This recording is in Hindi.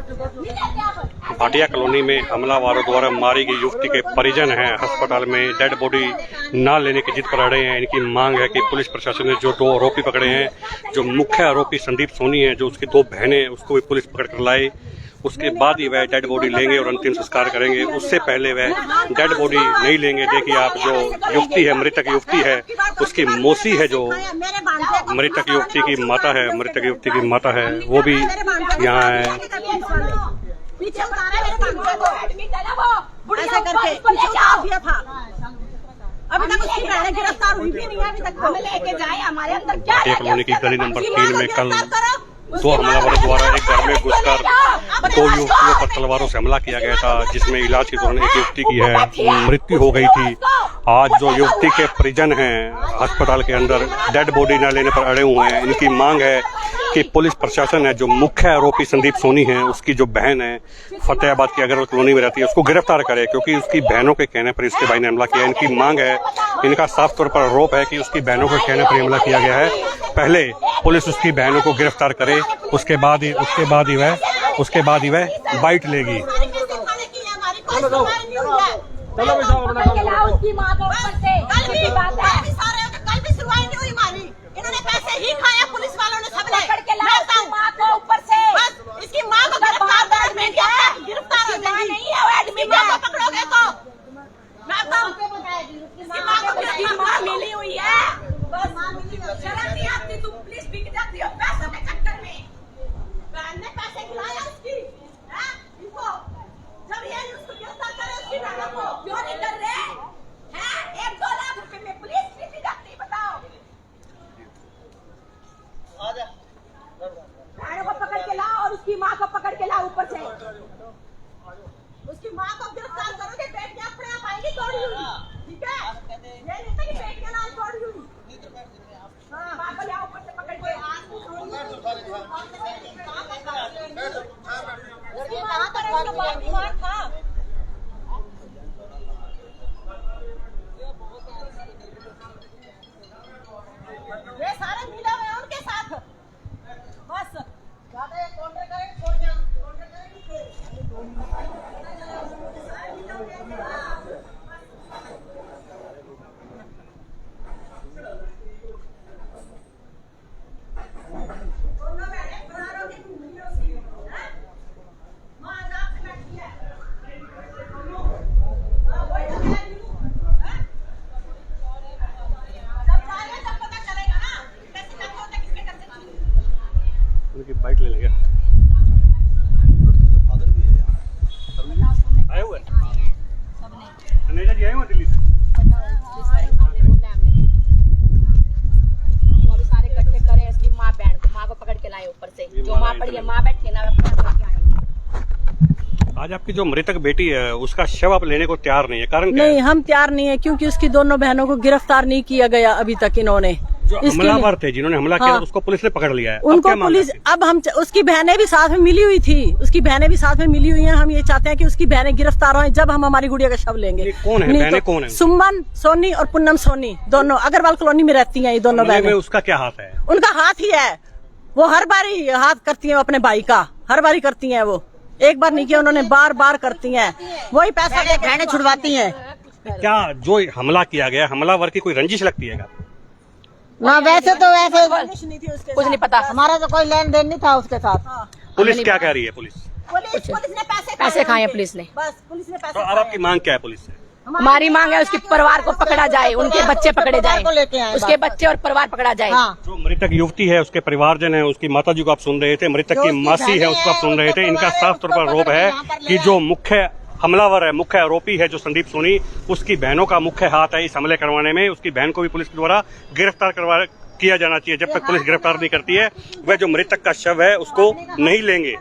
भाटिया कॉलोनी में हमलावरों द्वारा मारी गई युवती के परिजन हैं अस्पताल में डेड बॉडी न लेने की जिद पर अड़े हैं। इनकी मांग है कि पुलिस प्रशासन ने जो 2 आरोपी पकड़े हैं, जो मुख्य आरोपी संदीप सोनी है, जो उसकी 2 बहनें, उसको भी पुलिस पकड़ कर लाए। उसके बाद ही वह डेड बॉडी लेंगे और अंतिम संस्कार करेंगे। उससे पहले वह डेड बॉडी नहीं लेंगे। देखिए आप, जो युवती है, मृतक युवती है, उसकी मौसी है, जो मृतक युवती की माता है, मृतक युवती की माता है, वो भी यहाँ है। अभी तक उसकी बहन गिरफ्तार हुई भी नहीं है। अभी तक हमें लेके जाए, हमारे अंदर क्या भाटिया कॉलोनी की गली नंबर 3 में कल 2 हमलावरों द्वारा एक घर में घुसकर 2 युवतियों पर तलवारों से हमला किया गया था, जिसमें इलाज के दौरान एक युवती की है मृत्यु हो गई थी। आज जो युवती के परिजन हैं अस्पताल के अंदर डेड बॉडी न लेने पर अड़े हुए हैं। इनकी मांग है कि पुलिस प्रशासन है, जो मुख्य आरोपी संदीप सोनी है, उसकी जो बहन है फतेहाबाद की अग्रवाल कॉलोनी में रहती है, उसको गिरफ्तार करे, क्योंकि उसकी बहनों के कहने पर इसके भाई ने हमला किया। इनकी मांग है, इनका साफ तौर पर आरोप है कि उसकी बहनों के कहने पर हमला किया गया है। पहले पुलिस उसकी बहनों को गिरफ्तार करे, उसके बाद ही वह बाइट लेगी। इन्होंने पैसे ही खाया पुलिस वालों ने, सबने पकड़ के लाओ मां को ऊपर से। बस इसकी मां को गिरफ्तार हो जाएगी। मीडिया को पकड़ोगे तो मैं इसकी मां को मां मिली हुई है। बस शर्म नहीं आती, तुम पुलिस बिक जाती हो पैसों के चक्कर में। बहन ने पैसे खिलाया उसकी, इनको जब ये उसको गिरफ्तार करे, उसकी बहनों को क्यों नहीं कर रहे हैं? 1-2 लाख रुपए में पुलिस बिक जाती, बताओ। बहनों को पकड़ के लाओ और उसकी माँ को पकड़ के लाओ ऊपर से। उसकी माँ को गिरफ्तार करोगे, बेटियां अपने आप आएंगी दौड़ी हुई, ठीक है? ये नहीं था कि बेटियां ना दौड़ी हुई। हाँ, माँ को लाओ ऊपर से पकड़ के। कहाँ पर है उसका बाप बीमार था? ये सारे मिले हुए हैं उनके साथ। बस उनकी बाइट ले लेंगे। आए हुए अनेजा जी, आए हुए दिल्ली से। सारे इकट्ठे करे इसकी माँ बहन को, माँ को पकड़ के लाए ऊपर से। जो माँ पड़ी है, माँ बैठी है ना, आज आपकी जो मृतक बेटी है, उसका शव आप लेने को तैयार नहीं है, कारण क्या नहीं है? हम तैयार नहीं है, क्योंकि उसकी दोनों बहनों को गिरफ्तार नहीं किया गया अभी तक। इन्होंने जो हमलावर थे, जिन्होंने हमला किया, हाँ, उसको पुलिस ने पकड़ लिया है। उनको पुलिस, अब हम उसकी बहनें भी साथ में मिली हुई थी, उसकी बहनें भी साथ में मिली हुई हैं। हम ये चाहते हैं कि उसकी बहनें गिरफ्तार हों, जब हम हमारी गुड़िया का शव लेंगे। कौन है बहनें, कौन है? सुमन सोनी और पूनम सोनी, दोनों अग्रवाल कॉलोनी में रहती हैं। ये दोनों बहनें। उसका क्या हाथ है? उनका हाथ ही है, वो हर बारी हाथ करती है अपने भाई का, हर बारी करती है। वो एक बार नहीं किया उन्होंने, बार बार करती हैं। वही पैसा बहनें छुड़वाती हैं। क्या जो हमला किया गया, हमलावर की कोई रंजिश लगती है? ना वैसे तो वैसे कुछ नहीं पता, हमारा तो कोई लेन देन नहीं था उसके साथ। पुलिस क्या कह रही है? पुलिस ने पैसे खाए पुलिस ने। बस पुलिस ने पैसे। तो अब आपकी मांग क्या है पुलिस से? हमारी मांग है उसके परिवार को पकड़ा जाए, उनके बच्चे पकड़े जाए, उसके बच्चे और परिवार पकड़ा जाए। जो मृतक युवती है, उसके परिवारजन है, उसकी माता जी को आप सुन रहे थे, मृतक की मासी है, उसको आप सुन रहे थे। इनका साफ तौर पर आरोप है कि जो मुख्य हमलावर है, मुख्य आरोपी है जो संदीप सोनी, उसकी बहनों का मुख्य हाथ है इस हमले करवाने में। उसकी बहन को भी पुलिस के द्वारा गिरफ्तार किया जाना चाहिए। जब तक पुलिस गिरफ्तार नहीं करती है, वह जो मृतक का शव है उसको नहीं लेंगे।